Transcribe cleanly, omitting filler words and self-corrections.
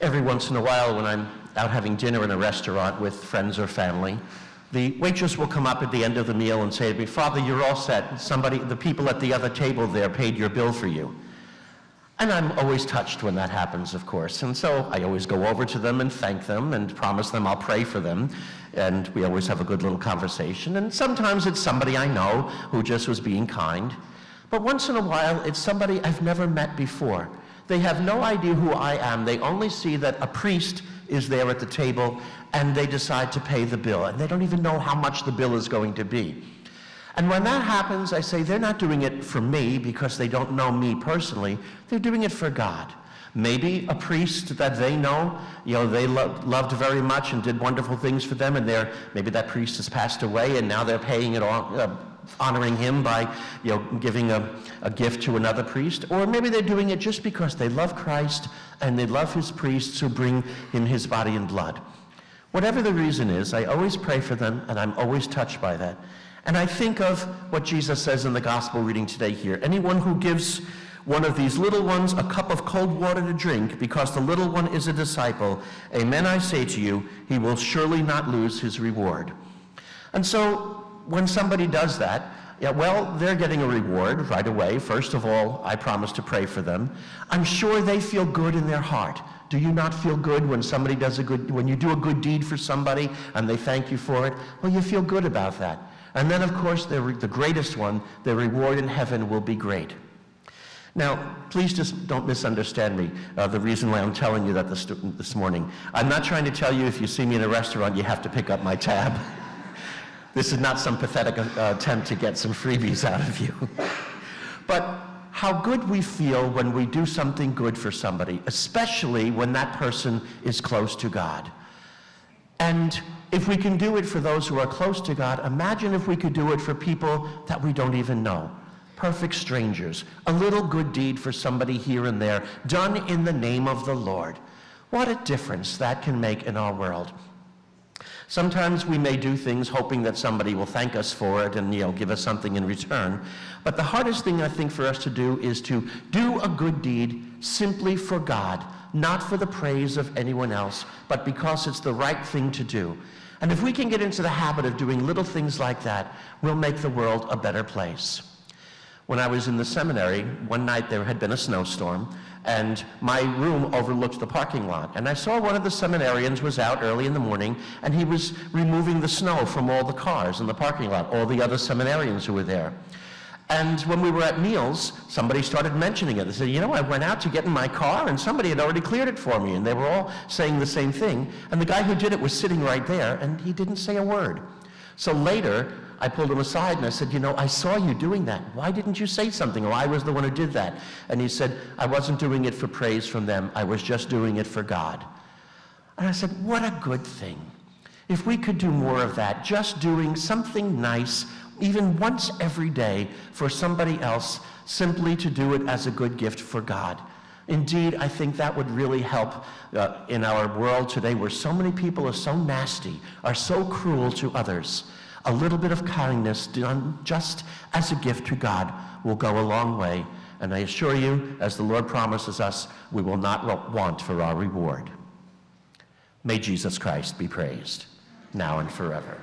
Every once in a while when I'm out having dinner in a restaurant with friends or family, the waitress will come up at the end of the meal and say to me, "Father, you're all set. The people at the other table there paid your bill for you." And I'm always touched when that happens, of course. And so I always go over to them and thank them and promise them I'll pray for them. And we always have a good little conversation. And sometimes it's somebody I know who just was being kind. But once in a while, it's somebody I've never met before. They have no idea who I am. They only see that a priest is there at the table and they decide to pay the bill. And they don't even know how much the bill is going to be. And when that happens, I say they're not doing it for me because they don't know me personally. They're doing it for God. Maybe a priest that they know, they loved very much and did wonderful things for them, and maybe that priest has passed away, and now they're paying it on, honoring him by giving a gift to another priest. Or maybe they're doing it just because they love Christ and they love his priests who bring him his body and blood. Whatever the reason is, I always pray for them, and I'm always touched by that. And I think of what Jesus says in the gospel reading today here. Anyone who gives one of these little ones a cup of cold water to drink because the little one is a disciple, amen, I say to you, he will surely not lose his reward. And so when somebody does that, they're getting a reward right away. First of all, I promise to pray for them. I'm sure they feel good in their heart. Do you not feel good when somebody when you do a good deed for somebody and they thank you for it? Well, you feel good about that. And then, of course, the greatest one, the reward in heaven will be great. Now, please just don't misunderstand me, the reason why I'm telling you that this morning. I'm not trying to tell you if you see me in a restaurant, you have to pick up my tab. This is not some pathetic attempt to get some freebies out of you. But how good we feel when we do something good for somebody, especially when that person is close to God. And if we can do it for those who are close to God, imagine if we could do it for people that we don't even know. Perfect strangers. A little good deed for somebody here and there, done in the name of the Lord. What a difference that can make in our world. Sometimes we may do things hoping that somebody will thank us for it and give us something in return. But the hardest thing I think for us to do is to do a good deed simply for God, not for the praise of anyone else, but because it's the right thing to do. And if we can get into the habit of doing little things like that, we'll make the world a better place. When I was in the seminary, one night there had been a snowstorm, and my room overlooked the parking lot. And I saw one of the seminarians was out early in the morning, and he was removing the snow from all the cars in the parking lot, all the other seminarians who were there. And when we were at meals, somebody started mentioning it. They said, I went out to get in my car and somebody had already cleared it for me. And they were all saying the same thing. And the guy who did it was sitting right there and he didn't say a word. So later, I pulled him aside and I said, I saw you doing that. Why didn't you say something? Or I was the one who did that. And he said, I wasn't doing it for praise from them. I was just doing it for God. And I said, what a good thing. If we could do more of that, just doing something nice, even once every day for somebody else, simply to do it as a good gift for God. Indeed, I think that would really help in our world today where so many people are so nasty, are so cruel to others. A little bit of kindness done just as a gift to God will go a long way. And I assure you, as the Lord promises us, we will not want for our reward. May Jesus Christ be praised, now and forever.